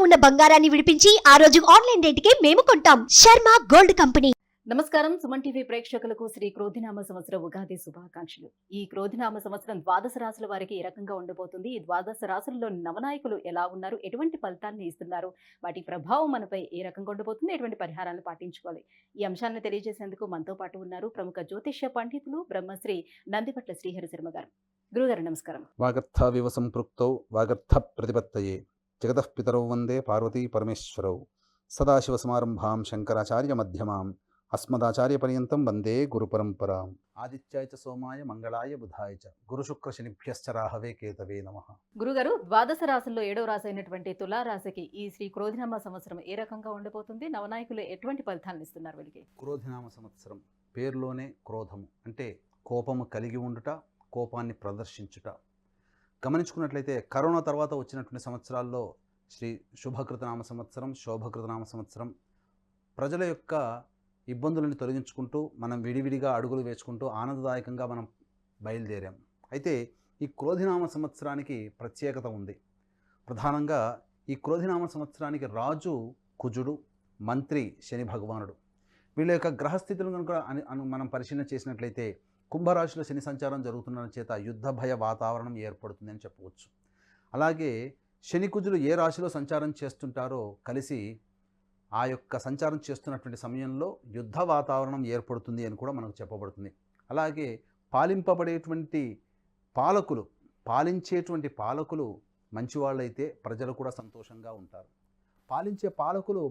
ఉన్న బంగారాన్ని విడిపించి ఆ రోజు ఆన్లైన్ రేటుకే మేము కొంటాం. Sharma gold company. నమస్కారం. సుమన్ టీవీ ప్రేక్షకులకు శ్రీ క్రోధినామ సంవత్సర ఉగాది శుభాకాంక్షలు. ఈ క్రోధినామ సంవత్సరం ద్వాదశ రాశుల వారికి ఏ రకంగా ఉండబోతుంది, ఈ ద్వాదశ రాశులలో నవనాయకులు ఎలా ఉన్నారు, ఎటువంటి ఫలితాన్ని ఇస్తున్నారు, వాటి ప్రభావం మనపై ఏ రకంగా ఉండబోతుంది, ఎటువంటి పరిహారాలు పాటించుకోవాలి, ఈ అంశాలను తెలియజేసేందుకు మనతో పాటు ఉన్నారు ప్రముఖ జ్యోతిష్య పండితులు బ్రహ్మశ్రీ నందిపట్ల శ్రీహరి శర్మ గారు. గురుగారు నమస్కారం. వాగర్థావివ సంపృక్తౌ వాగర్థ ప్రతిపత్తయే జగతః పితరౌ వందే పార్వతీ పరమేశ్వరౌ సదాశివసమారంభాం శంకరాచార్య మధ్యమాం అస్మదాచార్య పర్యంతం వందే గురు పరంపరాం. ఆదిత్యాయ చ సోమాయ మంగళాయ బుధాయ చ గురు శుక్ర శనిభ్యశ్చ రాహవే కేతవే నమః. గురుగారు, ద్వాదశ రాశుల్లో 7వ రాశి అయినటువంటి తులా రాశికి ఈ శ్రీ క్రోధినామ సంవత్సరం ఏ రకంగా ఉండబోతుంది, నవనాయకులు ఎటువంటి ఫలితాలను ఇస్తున్నారు వీళ్ళకి? క్రోధినామ సంవత్సరం పేరులోనే క్రోధము అంటే కోపము కలిగి ఉండుట, కోపాన్ని ప్రదర్శించుట. గమనించుకున్నట్లయితే కరోనా తర్వాత వచ్చినటువంటి సంవత్సరాల్లో శ్రీ శుభకృతనామ సంవత్సరం, శోభకృతనామ సంవత్సరం ప్రజల యొక్క ఇబ్బందులను తొలగించుకుంటూ మనం విడివిడిగా అడుగులు వేసుకుంటూ ఆనందదాయకంగా మనం బయలుదేరాం. అయితే ఈ క్రోధినామ సంవత్సరానికి ప్రత్యేకత ఉంది. ప్రధానంగా ఈ క్రోధినామ సంవత్సరానికి రాజు కుజుడు, మంత్రి శని భగవానుడు. వీళ్ళ యొక్క గ్రహస్థితులను కనుక మనం పరిశీలన చేసినట్లయితే కుంభరాశిలో శని సంచారం జరుగుతున్న చేత యుద్ధ భయ వాతావరణం ఏర్పడుతుందని చెప్పవచ్చు. అలాగే శని కుజులు ఏ రాశిలో సంచారం చేస్తుంటారో కలిసి ఆ యొక్క సంచారం చేస్తున్నటువంటి సమయంలో యుద్ధ వాతావరణం ఏర్పడుతుంది అని కూడా మనకు చెప్పబడుతుంది. అలాగే పాలింపబడేటువంటి పాలించేటువంటి పాలకులు మంచివాళ్ళైతే ప్రజలు కూడా సంతోషంగా ఉంటారు. పాలించే పాలకులు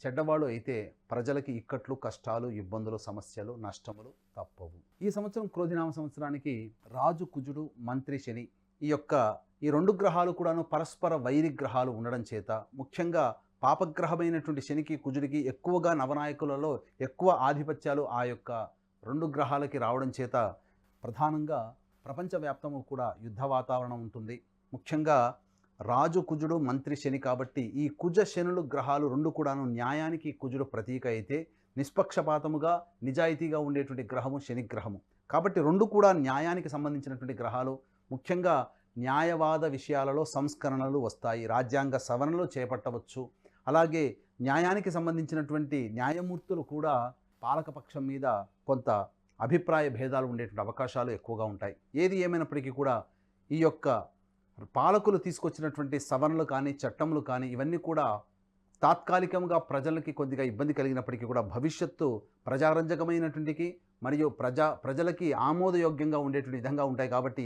చెడ్డవాళ్ళు అయితే ప్రజలకి ఇక్కట్లు, కష్టాలు, ఇబ్బందులు, సమస్యలు, నష్టములు తప్పవు. ఈ సంవత్సరం క్రోధినామ సంవత్సరానికి రాజు కుజుడు, మంత్రి శని ఈ రెండు గ్రహాలు కూడాను పరస్పర వైరి గ్రహాలు ఉండడం చేత ముఖ్యంగా పాపగ్రహమైనటువంటి శనికి, కుజుడికి ఎక్కువగా నవనాయకులలో ఎక్కువ ఆధిపత్యాలు ఆ యొక్క రెండు గ్రహాలకి రావడం చేత ప్రధానంగా ప్రపంచవ్యాప్తము కూడా యుద్ధ వాతావరణం ఉంటుంది. ముఖ్యంగా రాజు కుజుడు, మంత్రి శని కాబట్టి ఈ కుజ శనులు గ్రహాలు రెండు కూడాను న్యాయానికి కుజుడు ప్రతీక అయితే నిష్పక్షపాతముగా నిజాయితీగా ఉండేటువంటి గ్రహము శని గ్రహము. కాబట్టి రెండు కూడా న్యాయానికి సంబంధించినటువంటి గ్రహాలు. ముఖ్యంగా న్యాయవాద విషయాలలో సంస్కరణలు వస్తాయి, రాజ్యాంగ సవరణలు చేపట్టవచ్చు. అలాగే న్యాయానికి సంబంధించినటువంటి న్యాయమూర్తులు కూడా పాలకపక్షం మీద కొంత అభిప్రాయ భేదాలు ఉండేటువంటి అవకాశాలు ఎక్కువగా ఉంటాయి. ఏది ఏమైనప్పటికీ కూడా ఈ యొక్క పాలకులు తీసుకొచ్చినటువంటి సవరణలు కానీ, చట్టములు కానీ ఇవన్నీ కూడా తాత్కాలికంగా ప్రజలకి కొద్దిగా ఇబ్బంది కలిగినప్పటికీ కూడా భవిష్యత్తు ప్రజారంజకమైనటువంటికి మరియు ప్రజలకి ఆమోదయోగ్యంగా ఉండేటువంటి విధంగా ఉంటాయి. కాబట్టి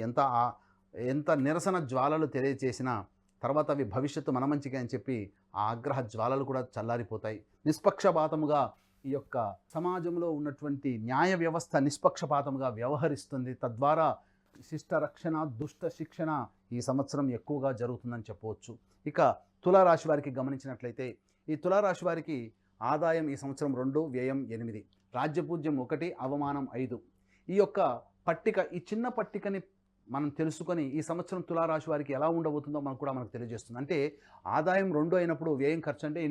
ఎంత నిరసన జ్వాలలు తెలియచేసినా తర్వాత అవి భవిష్యత్తు మన మంచిగా అని చెప్పి ఆ ఆగ్రహ జ్వాలలు కూడా చల్లారిపోతాయి. నిష్పక్షపాతముగా ఈ యొక్క సమాజంలో ఉన్నటువంటి న్యాయ వ్యవస్థ నిష్పక్షపాతముగా వ్యవహరిస్తుంది. తద్వారా శిష్ట రక్షణ, దుష్ట శిక్షణ ఈ సంవత్సరం ఎక్కువగా జరుగుతుందని చెప్పవచ్చు. ఇక తులారాశి వారికి గమనించినట్లయితే ఈ తులారాశి వారికి ఆదాయం ఈ సంవత్సరం 2, వ్యయం 8, రాజ్యపూజ్యం 1, అవమానం 5. ఈ యొక్క పట్టిక, ఈ చిన్న పట్టికని మనం తెలుసుకొని ఈ సంవత్సరం తులారాశి వారికి ఎలా ఉండబోతుందో మనకు తెలియజేస్తుంది. అంటే ఆదాయం 2 అయినప్పుడు వ్యయం ఖర్చు అంటే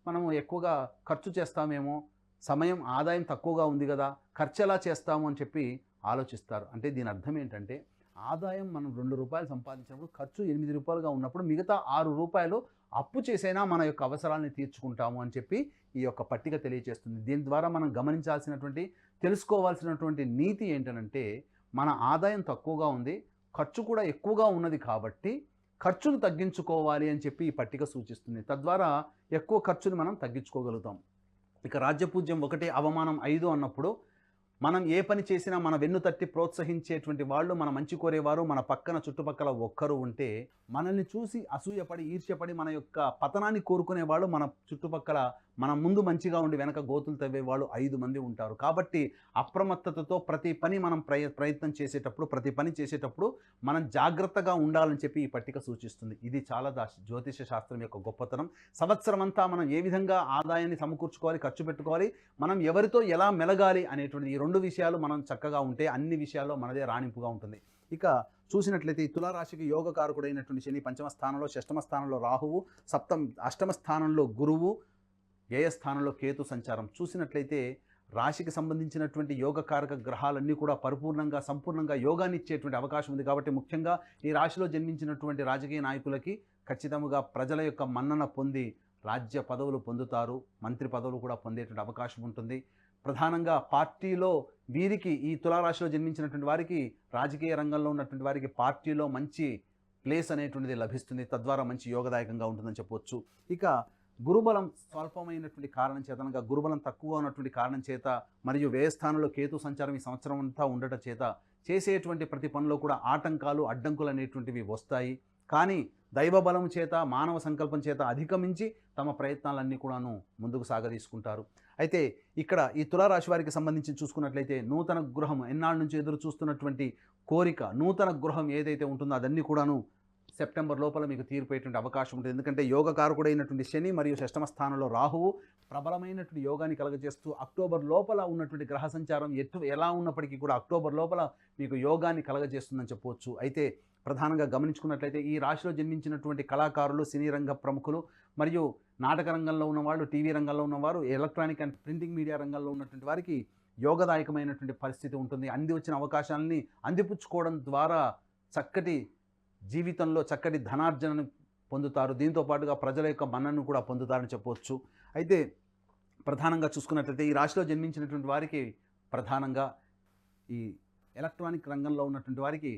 మనము ఎక్కువగా ఖర్చు చేస్తామేమో, సమయం ఆదాయం తక్కువగా ఉంది కదా, ఖర్చు ఎలా చేస్తాము అని చెప్పి ఆలోచిస్తారు. అంటే దీని అర్థం ఏంటంటే ఆదాయం మనం 2 రూపాయలు సంపాదించినప్పుడు ఖర్చు 8 రూపాయలుగా ఉన్నప్పుడు మిగతా 6 రూపాయలు అప్పు చేసైనా మన యొక్క అవసరాలని తీర్చుకుంటాము అని చెప్పి ఈ యొక్క పట్టిక తెలియజేస్తుంది. దీని ద్వారా మనం తెలుసుకోవాల్సినటువంటి నీతి ఏంటంటే మన ఆదాయం తక్కువగా ఉంది, ఖర్చు కూడా ఎక్కువగా ఉన్నది కాబట్టి ఖర్చును తగ్గించుకోవాలి అని చెప్పి ఈ పట్టిక సూచిస్తుంది. తద్వారా ఎక్కువ ఖర్చుని మనం తగ్గించుకోగలుగుతాం. ఇక రాజ్యపూజ్యం 1, అవమానం 5 అన్నప్పుడు మనం ఏ పని చేసినా మన వెన్ను తట్టి ప్రోత్సహించేటువంటి వాళ్ళు, మన మంచి కోరేవారు మన పక్కన చుట్టుపక్కల ఒక్కరు ఉంటే మనల్ని చూసి అసూయపడి, ఈర్ష్యపడి మన యొక్క పతనాన్ని కోరుకునే వాళ్ళు మన చుట్టుపక్కల మన ముందు మంచిగా ఉండి వెనక గోతులు తవ్వే వాళ్ళు 5 మంది ఉంటారు. కాబట్టి అప్రమత్తతతో ప్రతి పని మనం ప్రయత్నం చేసేటప్పుడు, ప్రతి పని చేసేటప్పుడు మనం జాగ్రత్తగా ఉండాలని చెప్పి ఈ పట్టిక సూచిస్తుంది. ఇది చాలా జ్యోతిష శాస్త్రం యొక్క గొప్పతనం. సంవత్సరం అంతా మనం ఏ విధంగా ఆదాయాన్ని సమకూర్చుకోవాలి, ఖర్చు పెట్టుకోవాలి, మనం ఎవరితో ఎలా మెలగాలి అనేటువంటి ఈ 2 విషయాలు మనం చక్కగా ఉంటే అన్ని విషయాల్లో మనదే రాణింపుగా ఉంటుంది. ఇక చూసినట్లయితే ఈ తులారాశికి యోగకారకుడైనటువంటి శని 5వ స్థానంలో, 6వ స్థానంలో రాహువు, 8వ స్థానంలో గురువు, వ్యయ స్థానంలో కేతు సంచారం. చూసినట్లయితే రాశికి సంబంధించినటువంటి యోగకారక గ్రహాలన్నీ కూడా సంపూర్ణంగా యోగాన్ని ఇచ్చేటువంటి అవకాశం ఉంది. కాబట్టి ముఖ్యంగా ఈ రాశిలో జన్మించినటువంటి రాజకీయ నాయకులకి ఖచ్చితంగా ప్రజల యొక్క మన్నన పొంది రాజ్య పదవులు పొందుతారు, మంత్రి పదవులు కూడా పొందేటువంటి అవకాశం ఉంటుంది. ప్రధానంగా పార్టీలో వీరికి ఈ తులారాశిలో జన్మించినటువంటి వారికి రాజకీయ రంగంలో ఉన్నటువంటి వారికి పార్టీలో మంచి ప్లేస్ అనేటువంటిది లభిస్తుంది, తద్వారా మంచి యోగదాయకంగా ఉంటుందని చెప్పవచ్చు. ఇక గురుబలం స్వల్పమైనటువంటి కారణం చేత, అనగా గురుబలం తక్కువ ఉన్నటువంటి కారణం చేత మరియు వ్యయస్థానంలో కేతు సంచారం ఈ సంవత్సరం అంతా ఉండటం చేత చేసేటువంటి ప్రతి పనిలో కూడా ఆటంకాలు అడ్డంకులు అనేటువంటివి వస్తాయి. కానీ దైవ బలం చేత మానవ సంకల్పం చేత అధిగమించి తమ ప్రయత్నాలన్నీ కూడాను ముందుకు సాగదీసుకుంటారు. అయితే ఇక్కడ ఈ తులారాశి వారికి సంబంధించి చూసుకున్నట్లయితే నూతన గృహం ఎన్నాళ్ళ నుంచి ఎదురు చూస్తున్నటువంటి కోరిక, నూతన గృహం ఏదైతే ఉంటుందో అదన్నీ కూడాను సెప్టెంబర్ లోపల మీకు తీరిపోయేటువంటి అవకాశం ఉంటుంది. ఎందుకంటే యోగకారకుడైనటువంటి శని మరియు షష్టమ స్థానంలో రాహువు ప్రబలమైనటువంటి యోగాన్ని కలగజేస్తూ అక్టోబర్ లోపల ఉన్నటువంటి గ్రహ సంచారం ఎలా ఉన్నప్పటికీ కూడా అక్టోబర్ లోపల మీకు యోగాన్ని కలగజేస్తుందని చెప్పవచ్చు. అయితే ప్రధానంగా గమనించుకున్నట్లయితే ఈ రాశిలో జన్మించినటువంటి కళాకారులు, సినీ రంగ ప్రముఖులు మరియు నాటక రంగంలో ఉన్నవాళ్ళు, టీవీ రంగంలో ఉన్నవారు, ఎలక్ట్రానిక్ అండ్ ప్రింటింగ్ మీడియా రంగంలో ఉన్నటువంటి వారికి యోగదాయకమైనటువంటి పరిస్థితి ఉంటుంది. అంది వచ్చిన అవకాశాలని అందిపుచ్చుకోవడం ద్వారా చక్కటి జీవితంలో చక్కటి ధనార్జనను పొందుతారు. దీంతో పాటుగా ప్రజల యొక్క మన్ననను కూడా పొందుతారని చెప్పవచ్చు. అయితే ప్రధానంగా చూసుకున్నట్లయితే ఈ రాశిలో జన్మించినటువంటి వారికి ప్రధానంగా ఈ ఎలక్ట్రానిక్ రంగంలో ఉన్నటువంటి వారికి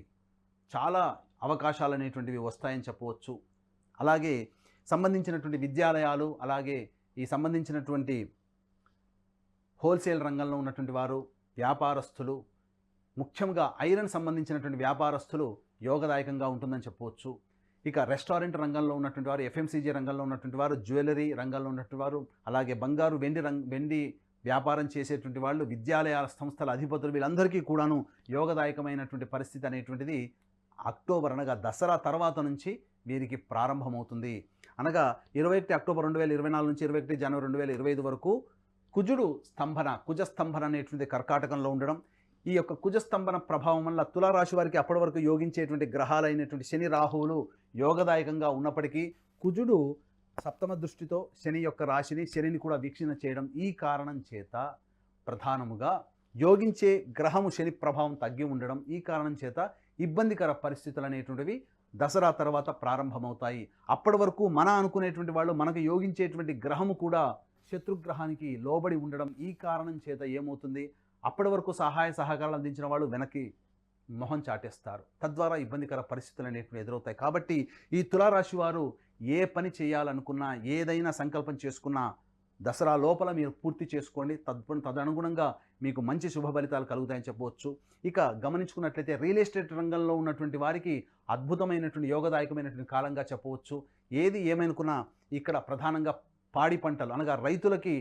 చాలా అవకాశాలు అనేటువంటివి వస్తాయని చెప్పవచ్చు. అలాగే సంబంధించినటువంటి విద్యాలయాలు, అలాగే ఈ సంబంధించినటువంటి హోల్సేల్ రంగంలో ఉన్నటువంటి వారు, వ్యాపారస్తులు, ముఖ్యంగా ఐరన్ సంబంధించినటువంటి వ్యాపారస్తులు యోగదాయకంగా ఉంటుందని చెప్పవచ్చు. ఇక రెస్టారెంట్ రంగంలో ఉన్నటువంటి వారు, ఎఫ్ఎంసీజీ రంగంలో ఉన్నటువంటి వారు, జ్యువెలరీ రంగంలో ఉన్నటువంటి వారు, అలాగే బంగారు వెండి వ్యాపారం చేసేటువంటి వాళ్ళు, విద్యాలయాల సంస్థల అధిపతులు, వీళ్ళందరికీ కూడాను యోగదాయకమైనటువంటి పరిస్థితి అనేటువంటిది అక్టోబర్ అనగా దసరా తర్వాత నుంచి వీరికి ప్రారంభమవుతుంది. అనగా 21 అక్టోబర్ 2024 నుంచి 21 జనవరి 2025 వరకు కుజస్తంభన అనేటువంటి కర్కాటకంలో ఉండడం, ఈ యొక్క కుజస్తంభన ప్రభావం వల్ల తులారాశి వారికి అప్పటి వరకు యోగించేటువంటి గ్రహాలైనటువంటి శని రాహువులు యోగదాయకంగా ఉన్నప్పటికీ కుజుడు సప్తమ దృష్టితో శని యొక్క రాశిని, శనిని కూడా వీక్షణ చేయడం, ఈ కారణం చేత ప్రధానముగా యోగించే గ్రహము శని ప్రభావం తగ్గి ఉండడం, ఈ కారణం చేత ఇబ్బందికర పరిస్థితులు అనేటువంటివి దసరా తర్వాత ప్రారంభమవుతాయి. అప్పటి వరకు అనుకునేటువంటి వాళ్ళు, మనకు యోగించేటువంటి గ్రహము కూడా శత్రుగ్రహానికి లోబడి ఉండడం, ఈ కారణం చేత ఏమవుతుంది, అప్పటి వరకు సహాయ సహకారాలు అందించిన వాళ్ళు వెనక్కి మొహం చాటేస్తారు. తద్వారా ఇబ్బందికర పరిస్థితులు అనేటువంటి ఎదురవుతాయి. కాబట్టి ఈ తులారాశి వారు ఏ పని చేయాలనుకున్నా, ఏదైనా సంకల్పం చేసుకున్నా దసరా లోపల మీరు పూర్తి చేసుకోండి. తదనుగుణంగా మీకు మంచి శుభ ఫలితాలు కలుగుతాయని చెప్పవచ్చు. ఇక గమనించుకున్నట్లయితే రియల్ ఎస్టేట్ రంగంలో ఉన్నటువంటి వారికి అద్భుతమైనటువంటి యోగదాయకమైనటువంటి కాలంగా చెప్పవచ్చు. ఏది ఏమనుకున్నా ఇక్కడ ప్రధానంగా పాడి పంటలు, అనగా రైతులకి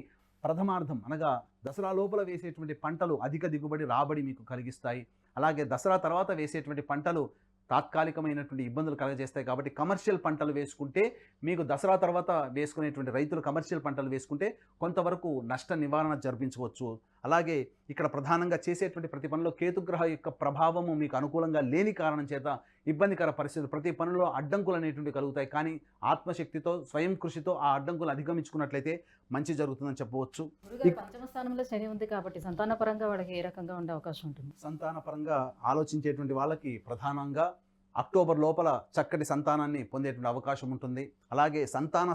ప్రథమార్థం అనగా దసరా లోపల వేసేటువంటి పంటలు అధిక దిగుబడి, రాబడి మీకు కలిగిస్తాయి. అలాగే దసరా తర్వాత వేసేటువంటి పంటలు తాత్కాలికమైనటువంటి ఇబ్బందులు కలగజేస్తాయి. కాబట్టి కమర్షియల్ పంటలు వేసుకుంటే, మీకు దసరా తర్వాత వేసుకునేటువంటి రైతులు కమర్షియల్ పంటలు వేసుకుంటే కొంతవరకు నష్ట నివారణ జరిపించవచ్చు. అలాగే ఇక్కడ ప్రధానంగా చేసేటువంటి ప్రతి పనిలో కేతుగ్రహ యొక్క ప్రభావము మీకు అనుకూలంగా లేని కారణం చేత ఇబ్బందికర పరిస్థితులు, ప్రతి పనిలో అడ్డంకులు అనేటువంటి కలుగుతాయి. కానీ ఆత్మశక్తితో, స్వయం కృషితో ఆ అడ్డంకులు అధిగమించుకున్నట్లయితే మంచి జరుగుతుందని చెప్పవచ్చు. పంచమ స్థానంలో శని ఉంది కాబట్టి సంతానపరంగా వాళ్ళకి ఏ రకంగా ఉండే అవకాశం ఉంటుంది? సంతానపరంగా ఆలోచించేటువంటి వాళ్ళకి ప్రధానంగా అక్టోబర్ లోపల చక్కటి సంతానాన్ని పొందేటువంటి అవకాశం ఉంటుంది. అలాగే సంతాన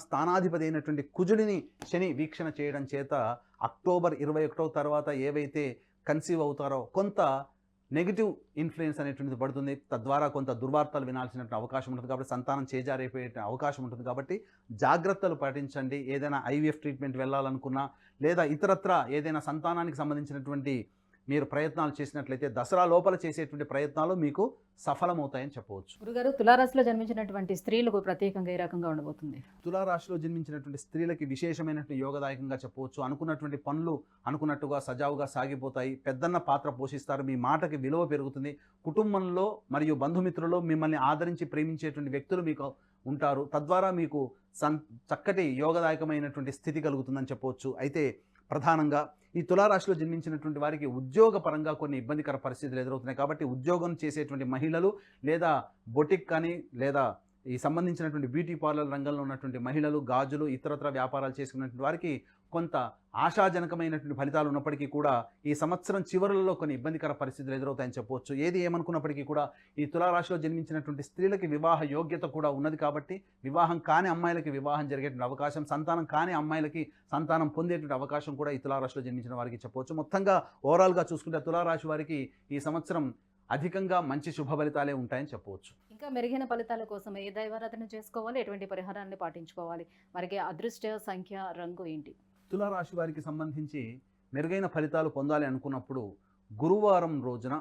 స్థానాధిపతి అయినటువంటి కుజుడిని శని వీక్షణ చేయడం చేత అక్టోబర్ 21 తర్వాత ఏవైతే కన్సీవ్ అవుతారో కొంత నెగిటివ్ ఇన్ఫ్లుయెన్స్ అనేటువంటిది పడుతుంది. తద్వారా కొంత దుర్వార్తలు వినాల్సినటువంటి అవకాశం ఉంటుంది. కాబట్టి సంతానం చేజారైపోయే అవకాశం ఉంటుంది. కాబట్టి జాగ్రత్తలు పాటించండి. ఏదైనా ఐవీఎఫ్ ట్రీట్మెంట్ వెళ్ళాలనుకున్నా, లేదా ఇతరత్ర ఏదైనా సంతానానికి సంబంధించినటువంటి మీరు ప్రయత్నాలు చేసినట్లయితే దసరా లోపల చేసేటువంటి ప్రయత్నాలు మీకు సఫలమవుతాయని చెప్పవచ్చు. గురుగారు, తులారాశిలో జన్మించినటువంటి స్త్రీలకు ప్రత్యేకంగా ఏ రకంగా ఉండబోతుంది? తులారాశిలో జన్మించినటువంటి స్త్రీలకి విశేషమైనటువంటి యోగదాయకంగా చెప్పవచ్చు. అనుకున్నటువంటి పనులు అనుకున్నట్టుగా సజావుగా సాగిపోతాయి. పెద్దన్న పాత్ర పోషిస్తారు. మీ మాటకి విలువ పెరుగుతుంది. కుటుంబంలో మరియు బంధుమిత్రుల్లో మిమ్మల్ని ఆదరించి ప్రేమించేటువంటి వ్యక్తులు మీకు ఉంటారు. తద్వారా మీకు చక్కటి యోగదాయకమైనటువంటి స్థితి కలుగుతుందని చెప్పవచ్చు. అయితే ప్రధానంగా ఈ తులారాశిలో జన్మించినటువంటి వారికి ఉద్యోగపరంగా కొన్ని ఇబ్బందికర పరిస్థితులు ఎదురవుతున్నాయి. కాబట్టి ఉద్యోగం చేసేటువంటి మహిళలు, లేదా బొటిక్ కానీ, లేదా ఈ సంబంధించినటువంటి బ్యూటీ పార్లర్ రంగంలో ఉన్నటువంటి మహిళలు, గాజులు, ఇతరత్ర వ్యాపారాలు చేసుకున్నటువంటి వారికి కొంత ఆశాజనకమైనటువంటి ఫలితాలు ఉన్నప్పటికీ కూడా ఈ సంవత్సరం చివరలలో కొన్ని ఇబ్బందికర పరిస్థితులు ఎదురవుతాయని చెప్పవచ్చు. ఏది ఏమనుకున్నప్పటికీ కూడా ఈ తులారాశిలో జన్మించినటువంటి స్త్రీలకి వివాహ యోగ్యత కూడా ఉన్నది కాబట్టి వివాహం కాని అమ్మాయిలకి వివాహం జరిగేటువంటి అవకాశం, సంతానం కాని అమ్మాయిలకి సంతానం పొందేటువంటి అవకాశం కూడా ఈ తులారాశిలో జన్మించిన వారికి చెప్పవచ్చు. మొత్తంగా ఓవరాల్గా చూసుకుంటే తులారాశి వారికి ఈ సంవత్సరం అధికంగా మంచి శుభ ఫలితాలే ఉంటాయని చెప్పవచ్చు. ఇంకా మెరుగైన ఫలితాల కోసం ఏ దైవారాధన చేసుకోవాలి, ఎటువంటి పరిహారాన్ని పాటించుకోవాలి, మరికి అదృష్ట సంఖ్య, రంగు ఏంటి? తులారాశి వారికి సంబంధించి మెరుగైన ఫలితాలు పొందాలి అనుకున్నప్పుడు గురువారం రోజున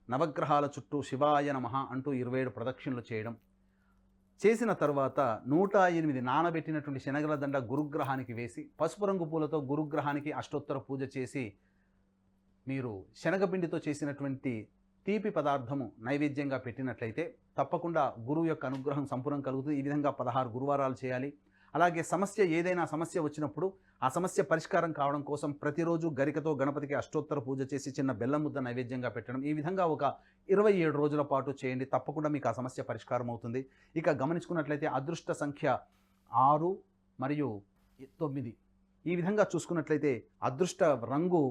నవగ్రహాల చుట్టూ శివాయ నమః అంటూ 27 ప్రదక్షిణలు చేయడం, చేసిన తర్వాత 108 నానబెట్టినటువంటి శనగల దండ గురుగ్రహానికి వేసి పసుపు రంగు పూలతో గురుగ్రహానికి అష్టోత్తర పూజ చేసి మీరు శనగపిండితో చేసినటువంటి తీపి పదార్థము నైవేద్యంగా పెట్టినట్లయితే తప్పకుండా గురువు యొక్క అనుగ్రహం సంపూర్ణం కలుగుతుంది. ఈ విధంగా 16 గురువారాలు చేయాలి. అలాగే ఏదైనా సమస్య వచ్చినప్పుడు ఆ సమస్య పరిష్కారం కావడం కోసం ప్రతిరోజు గరికతో గణపతికి అష్టోత్తర పూజ చేసి చిన్న బెల్లం ముద్ద నైవేద్యంగా పెట్టడం, ఈ విధంగా ఒక 27 రోజుల పాటు చేయండి. తప్పకుండా మీకు ఆ సమస్య పరిష్కారం అవుతుంది. ఇక గమనించుకున్నట్లయితే అదృష్ట సంఖ్య 6 మరియు 9. ఈ విధంగా చూసుకున్నట్లయితే అదృష్ట రంగు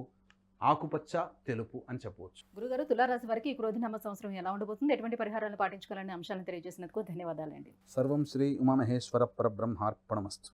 ఆకుపచ్చ, తెలుపు అని చెప్పవచ్చు. గురుగారు, తులారాశి వారికి ఈ క్రోధినామ సంవత్సరం ఎలా ఉండబోతుంది, ఎటువంటి పరిహారాలు పాటించుకోవాలనే అంశాలను తెలియజేసినందుకు ధన్యవాదాలండి. సర్వం శ్రీ ఉమామహేశ్వర పరబ్రహ్మార్పణమస్తు.